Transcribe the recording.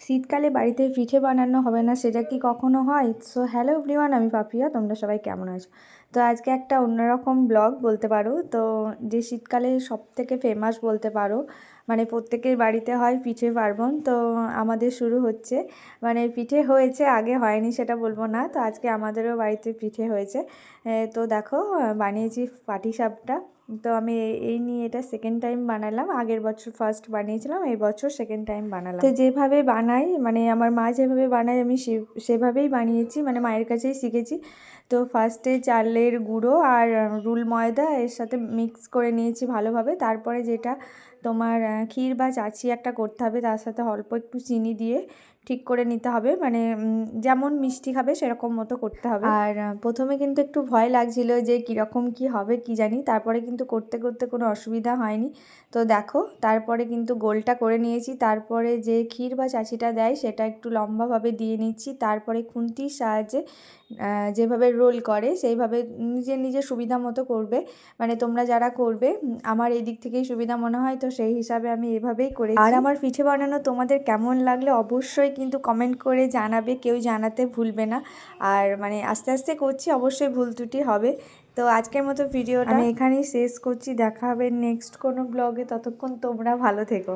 শীতকালে বাড়িতে পিঠে বানানো হবে না, সেটা কি কখনো হয়? সো হ্যালো এভরিওয়ান, আমি পাপিয়া। তোমরা সবাই কেমন আছো? তো আজকে একটা অন্যরকম ব্লগ বলতে পারো। তো যে শীতকালে সবথেকে ফেমাস বলতে পারো, মানে প্রত্যেকের বাড়িতে হয় পিঠে পার্বণ। তো আমাদের শুরু হচ্ছে, মানে পিঠে হয়েছে, আগে হয়নি সেটা বলবো না। তো আজকে আমাদেরও বাড়িতে পিঠে হয়েছে। তো দেখো, বানিয়েছি পাটিসাপটা। তো আমি এই নিয়ে এটা সেকেন্ড টাইম বানালাম। আগের বছর ফার্স্ট বানিয়েছিলাম, এই বছর সেকেন্ড টাইম বানালাম। তো যেভাবে বানাই, মানে আমার মা যেভাবে বানায় আমি সেভাবেই বানিয়েছি, মানে মায়ের কাছেই শিখেছি। তো ফার্স্টে চালের গুঁড়ো আর রুল ময়দা এর সাথে মিক্স করে নিয়েছি ভালোভাবে। তারপরে যেটা তোমার ক্ষীর বা চাচি একটা করতে হবে, তার সাথে অল্প একটু চিনি দিয়ে ঠিক করে নিতে হবে, মানে যেমন মিষ্টি খাবে সেরকম মতো করতে হবে। আর প্রথমে কিন্তু একটু ভয় লাগছিল যে কীরকম কি হবে কি জানি, তারপরে কিন্তু করতে করতে কোনো অসুবিধা হয়নি। তো দেখো, তারপরে কিন্তু গোলটা করে নিয়েছি। তারপরে যে ক্ষীর বা চাচিটা দেয় সেটা একটু লম্বাভাবে দিয়ে নিচ্ছি। তারপরে খুন্তির সাহায্যে যেভাবে রোল করে সেইভাবে নিজের নিজের সুবিধা মতো করবে, মানে তোমরা যারা করবে, আমার এই দিক থেকেই সুবিধা মনে হয়, তো সেই হিসাবে আমি এভাবেই করেছি। আর আমার পিঠে বানানো তোমাদের কেমন লাগলে অবশ্যই কিন্তু কমেন্ট করে জানাবে, কেউ জানাতে ভুলবে না। আর মানে আস্তে আস্তে করছি, অবশ্যই ভুল ত্রুটি হবে। তো আজকের মতো ভিডিওটা আমি এখানেই শেষ করছি। দেখা হবে নেক্সট কোনো ব্লগে, ততক্ষণ তোমরা ভালো থেকো।